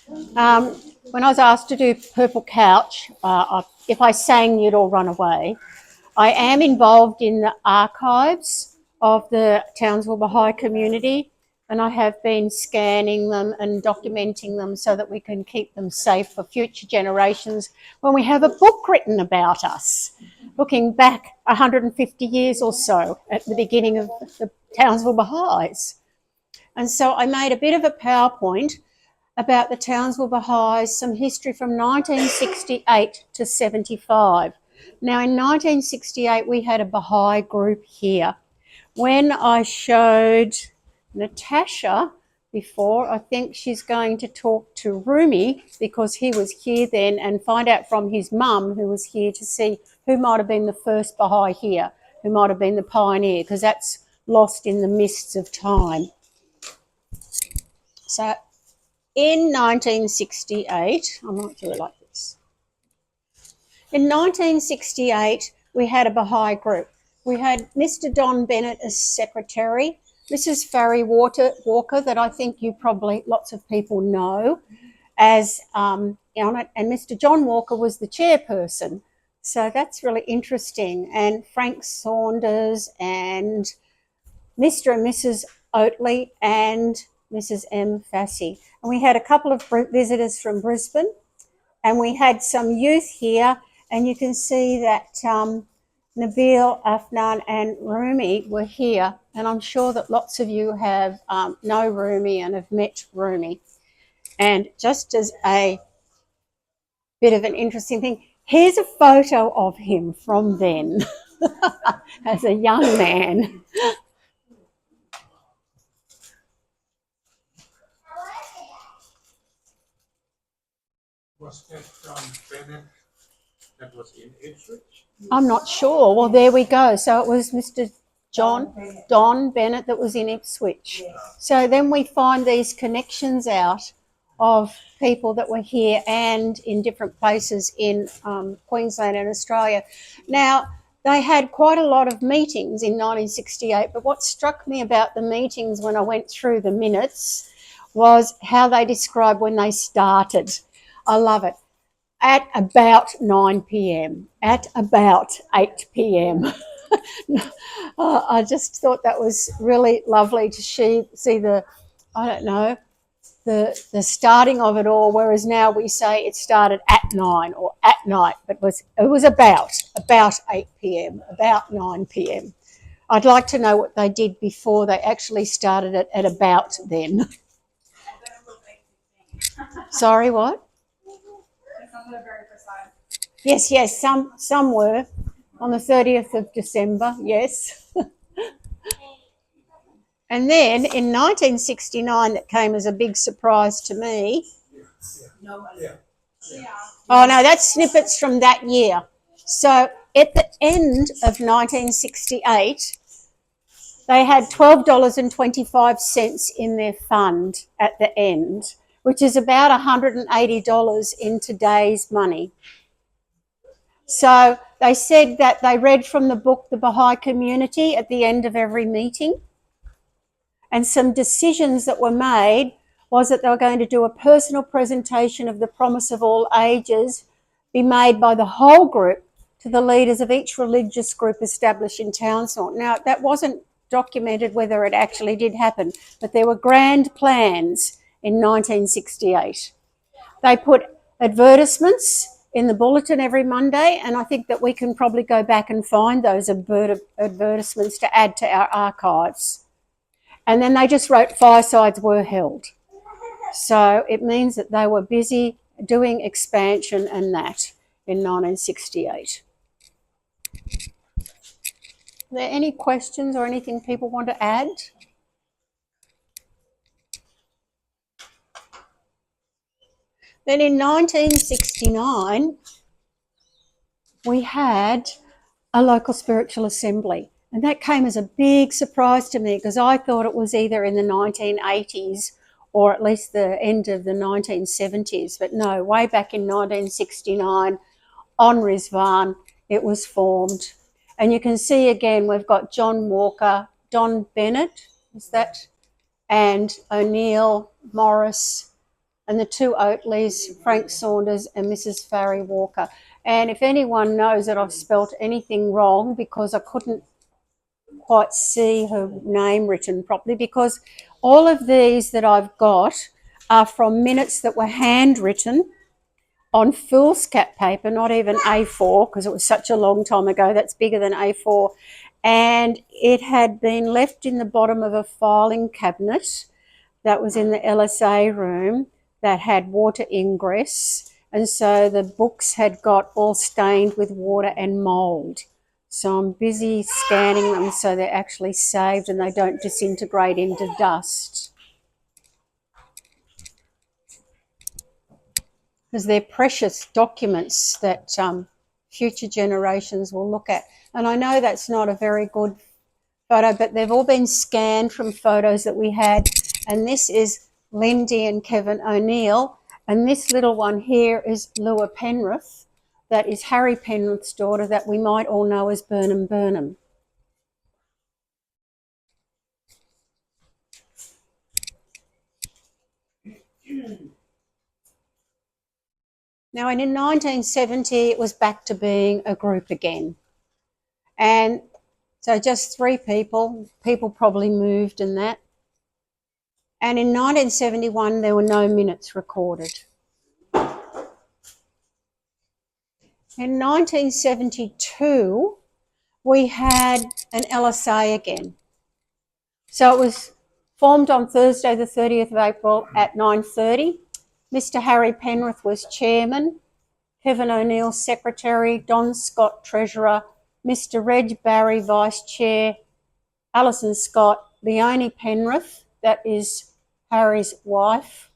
When I was asked to do Purple Couch, if I sang, you'd all run away. I am involved in the archives of the Townsville Baha'i community, and I have been scanning them and documenting them so that we can keep them safe for future generations when we have a book written about us, looking back 150 years or so at the beginning of the Townsville Baha'is. And so I made a bit of a PowerPoint about the Townsville Baha'is, some history from 1968 to 75. Now, in 1968, we had a Baha'i group here. When I showed Natasha before, I think she's going to talk to Rumi because he was here then and find out from his mum, who was here, to see who might have been the first Baha'i here, who might have been the pioneer, because that's lost in the mists of time. So in 1968, I might do it like this. In 1968, we had a Baha'i group. We had Mr. Don Bennett as secretary, Mrs. Farry Walker, that I think you probably, lots of people know, as on it, and Mr. John Walker was the chairperson. So that's really interesting. And Frank Saunders and Mr. and Mrs. Oatley and Mrs. M. Fassy. And we had a couple of visitors from Brisbane, and we had some youth here, and you can see that Nabil, Afnan and Rumi were here, and I'm sure that lots of you have know Rumi and have met Rumi. And just as a bit of an interesting thing, here's a photo of him from then as a young man. Was that John Bennett that was in Ipswich? I'm not sure. Well, there we go. So it was Mr. Don Bennett that was in Ipswich. Yeah. So then we find these connections out of people that were here and in different places in Queensland and Australia. Now, they had quite a lot of meetings in 1968, but what struck me about the meetings when I went through the minutes was how they described when they started. I love it. At about 9 p.m, at about 8 p.m. I just thought that was really lovely to see the, I don't know, the starting of it all, whereas now we say it started at 9 or at night, but it was about 8 p.m, about 9 p.m. I'd like to know what they did before they actually started it at about then. Sorry, what? Yes, some were on the 30th of December, yes. And then in 1969, that came as a big surprise to me. Oh, no, that's snippets from that year. So at the end of 1968, they had $12.25 in their fund at the end, which is about $180 in today's money. So they said that they read from the book The Baha'i Community at the end of every meeting, and some decisions that were made was that they were going to do a personal presentation of the promise of all ages be made by the whole group to the leaders of each religious group established in Townsville. Now, that wasn't documented whether it actually did happen, but there were grand plans in 1968. They put advertisements in the bulletin every Monday, and I think that we can probably go back and find those advertisements to add to our archives. And then they just wrote firesides were held. So it means that they were busy doing expansion and that in 1968. Are there any questions or anything people want to add? Then in 1969, we had a local spiritual assembly. And that came as a big surprise to me because I thought it was either in the 1980s or at least the end of the 1970s. But no, way back in 1969 on Rizwan, it was formed. And you can see again, we've got John Walker, Don Bennett, is that? And O'Neill, Morris, and the two Oatleys, Frank Saunders and Mrs. Farry Walker. And if anyone knows that I've spelt anything wrong, because I couldn't quite see her name written properly, because all of these that I've got are from minutes that were handwritten on foolscap paper, not even A4, because it was such a long time ago. That's bigger than A4. And it had been left in the bottom of a filing cabinet that was in the LSA room that had water ingress. And so the books had got all stained with water and mould. So I'm busy scanning them so they're actually saved and they don't disintegrate into dust. Because they're precious documents that future generations will look at. And I know that's not a very good photo, but they've all been scanned from photos that we had. And this is Lindy and Kevin O'Neill. And this little one here is Lua Penrith. That is Harry Penrith's daughter that we might all know as Burnham Burnham. Now, in 1970, it was back to being a group again. And so just 3 people probably moved and that. And in 1971, there were no minutes recorded. In 1972, we had an LSA again. So it was formed on Thursday, the 30th of April at 9:30. Mr. Harry Penrith was chairman, Kevin O'Neill secretary, Don Scott treasurer, Mr. Reg Barry vice chair, Alison Scott, Leonie Penrith, that is Harry's wife,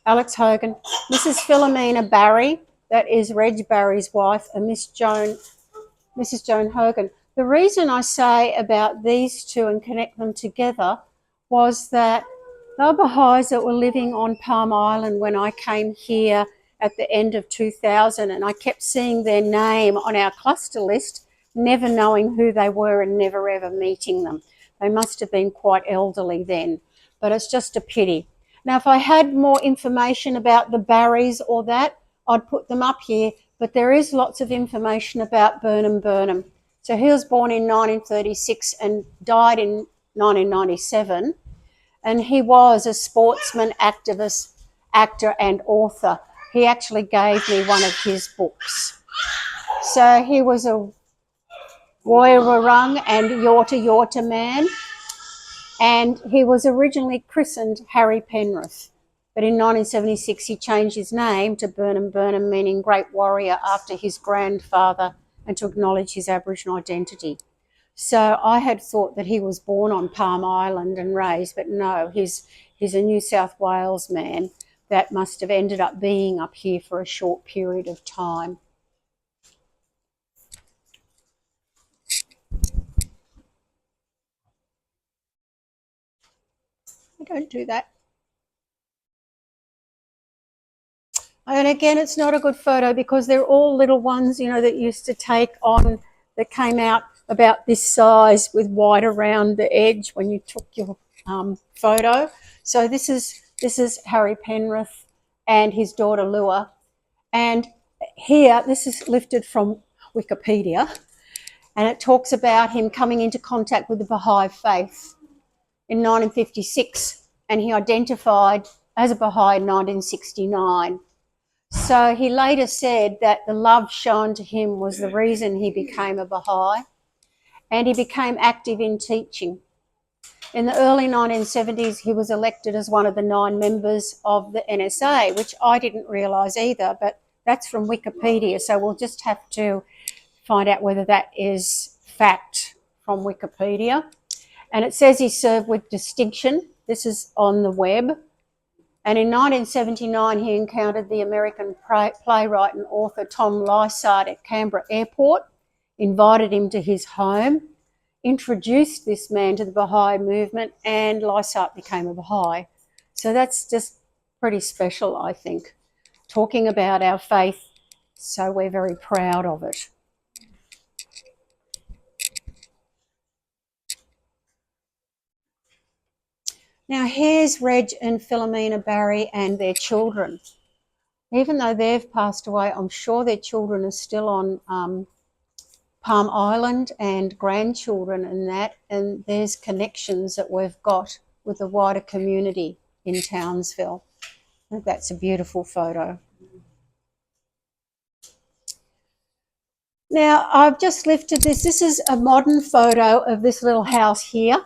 Alex Hogan, Mrs. Philomena Barry, that is Reg Barry's wife, and Mrs. Joan Hogan. The reason I say about these two and connect them together was that they were Baha'is that were living on Palm Island when I came here at the end of 2000, and I kept seeing their name on our cluster list, never knowing who they were and never ever meeting them. They must have been quite elderly then, but it's just a pity. Now, if I had more information about the Barrys or that, I'd put them up here, but there is lots of information about Burnham Burnham. So he was born in 1936 and died in 1997, and he was a sportsman, activist, actor and author. He actually gave me one of his books. So he was a Woiwurrung and Yorta Yorta man, and he was originally christened Harry Penrith. But in 1976, he changed his name to Burnham Burnham, meaning great warrior, after his grandfather, and to acknowledge his Aboriginal identity. So I had thought that he was born on Palm Island and raised, but no, he's a New South Wales man that must have ended up being up here for a short period of time. I don't do that. And again, it's not a good photo because they're all little ones, you know, that used to take on, that came out about this size with white around the edge when you took your photo. So this is Harry Penrith and his daughter Lua. And here, this is lifted from Wikipedia, and it talks about him coming into contact with the Baha'i Faith in 1956, and he identified as a Baha'i in 1969. So he later said that the love shown to him was the reason he became a Baha'i, and he became active in teaching. In the early 1970s, he was elected as one of the 9 members of the NSA, which I didn't realise either, but that's from Wikipedia, so we'll just have to find out whether that is fact from Wikipedia. And it says he served with distinction. This is on the web. And in 1979, he encountered the American playwright and author Tom Lysart at Canberra Airport, invited him to his home, introduced this man to the Baha'i movement, and Lysart became a Baha'i. So that's just pretty special, I think, talking about our faith, so we're very proud of it. Now here's Reg and Philomena Barry and their children. Even though they've passed away, I'm sure their children are still on Palm Island and grandchildren and that, and there's connections that we've got with the wider community in Townsville. I think that's a beautiful photo. Now, I've just lifted this. This is a modern photo of this little house here.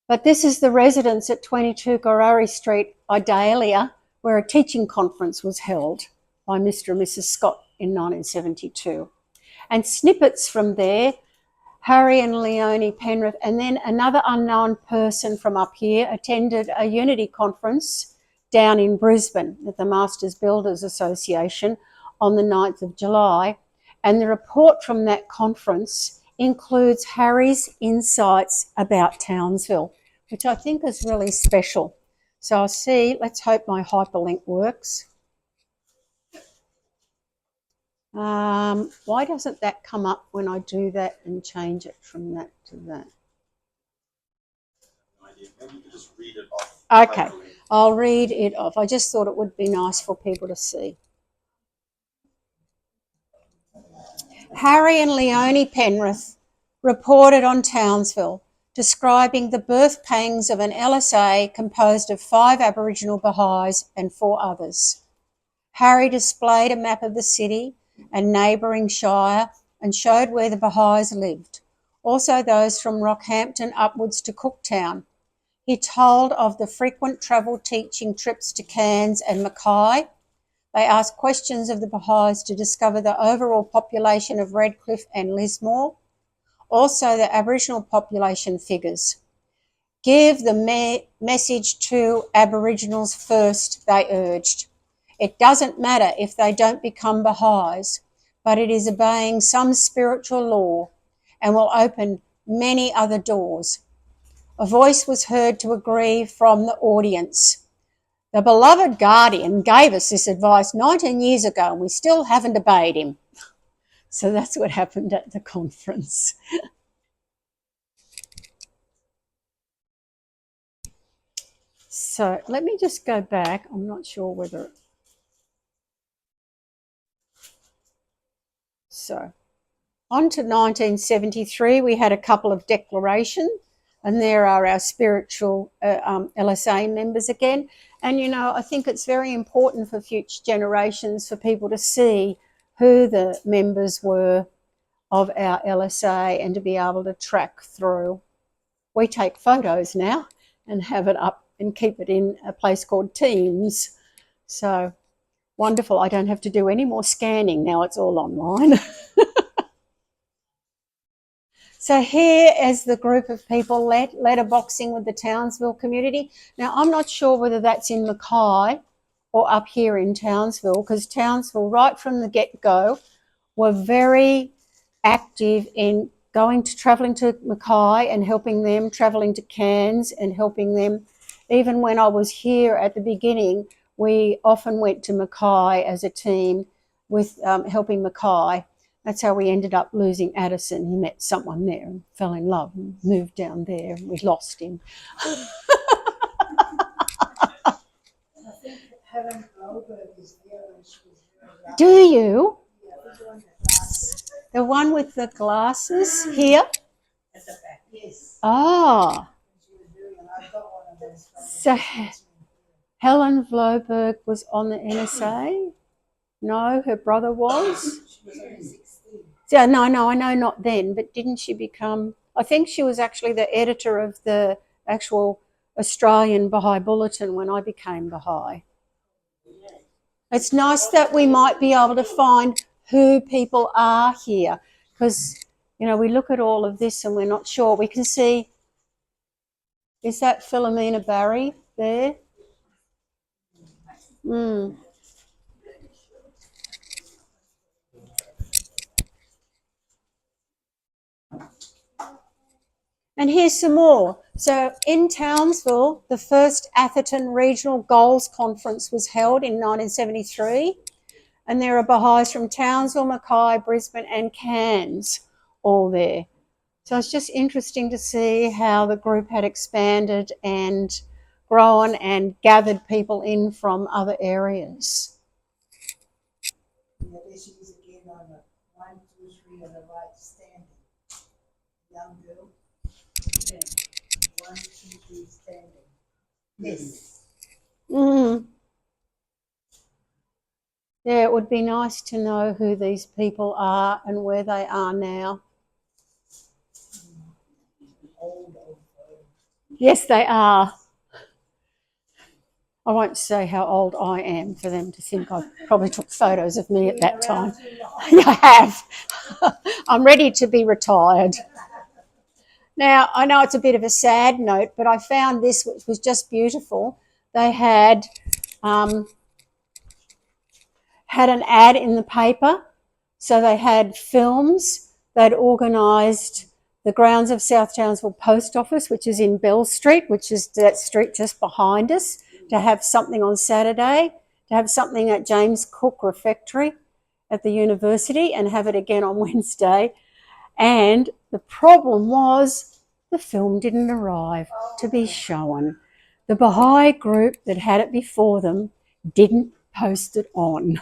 But this is the residence at 22 Gorari Street, Idalia, where a teaching conference was held by Mr. and Mrs. Scott in 1972. And snippets from there, Harry and Leonie Penrith, and then another unknown person from up here attended a unity conference down in Brisbane at the Masters Builders Association on the 9th of July. And the report from that conference includes Harry's insights about Townsville, which I think is really special. So I'll see, let's hope my hyperlink works. Why doesn't that come up when I do that and change it from that to that? No idea. Maybe you could just read it off. Okay, I'll read it off. I just thought it would be nice for people to see. Harry and Leonie Penrith reported on Townsville, describing the birth pangs of an LSA composed of 5 Aboriginal Baha'is and 4 others. Harry displayed a map of the city and neighbouring shire and showed where the Baha'is lived, also those from Rockhampton upwards to Cooktown. He told of the frequent travel teaching trips to Cairns and Mackay. They asked questions of the Baha'is to discover the overall population of Redcliffe and Lismore, also the Aboriginal population figures. Give the message to Aboriginals first, they urged. It doesn't matter if they don't become Baha'is, but it is obeying some spiritual law and will open many other doors. A voice was heard to agree from the audience. The beloved guardian gave us this advice 19 years ago and we still haven't obeyed him. So that's what happened at the conference. So let me just go back. I'm not sure whether... So on to 1973, we had a couple of declarations, and there are our spiritual LSA members again. And, you know, I think it's very important for future generations for people to see who the members were of our LSA and to be able to track through. We take photos now and have it up and keep it in a place called Teams. So wonderful. I don't have to do any more scanning now. It's all online. So here is the group of people letterboxing with the Townsville community. Now, I'm not sure whether that's in Mackay or up here in Townsville, because Townsville, right from the get-go, were very active in travelling to Mackay and helping them, travelling to Cairns and helping them. Even when I was here at the beginning, we often went to Mackay as a team with helping Mackay. That's how we ended up losing Addison. He met someone there and fell in love and moved down there. We lost him. I think Helen Goldberg is there and she was very lucky. Do you? Yeah, the one with the glasses. The one with the glasses here? At the back, yes. Ah. She was very lucky. I've got one of those. So Helen Vloberg was on the NSA? No, her brother was? She was only 16. Yeah, no, I know not then, but didn't she become... I think she was actually the editor of the actual Australian Baha'i Bulletin when I became Baha'i. It's nice that we might be able to find who people are here because, you know, we look at all of this and we're not sure. We can see, is that Philomena Barry there? And here's some more. So in Townsville, the first Atherton Regional Goals Conference was held in 1973. And there are Baha'is from Townsville, Mackay, Brisbane and Cairns all there. So it's just interesting to see how the group had expanded and grown and gathered people in from other areas. Yeah, this is again on the 1, 2, 3 on the right standing. Young girl. Yeah. 1, 2, 3 standing. Yes. Mm. Yeah, it would be nice to know who these people are and where they are now. Old. Yes, they are. I won't say how old I am for them to think I probably took photos of me at that time. Yeah, I have. I'm ready to be retired. Now, I know it's a bit of a sad note, but I found this, which was just beautiful. They had an ad in the paper. So they had films. They'd organised the grounds of South Townsville Post Office, which is in Bell Street, which is that street just behind us, to have something on Saturday, to have something at James Cook Refectory at the university, and have it again on Wednesday. And the problem was the film didn't arrive to be shown. The Baha'i group that had it before them didn't post it on.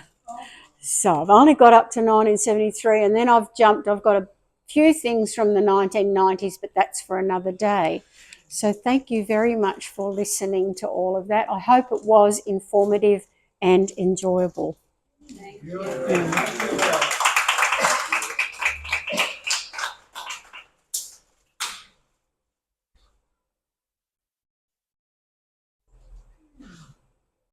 So I've only got up to 1973, and then I've got a few things from the 1990s, but that's for another day. So thank you very much for listening to all of that. I hope it was informative and enjoyable. Thank you.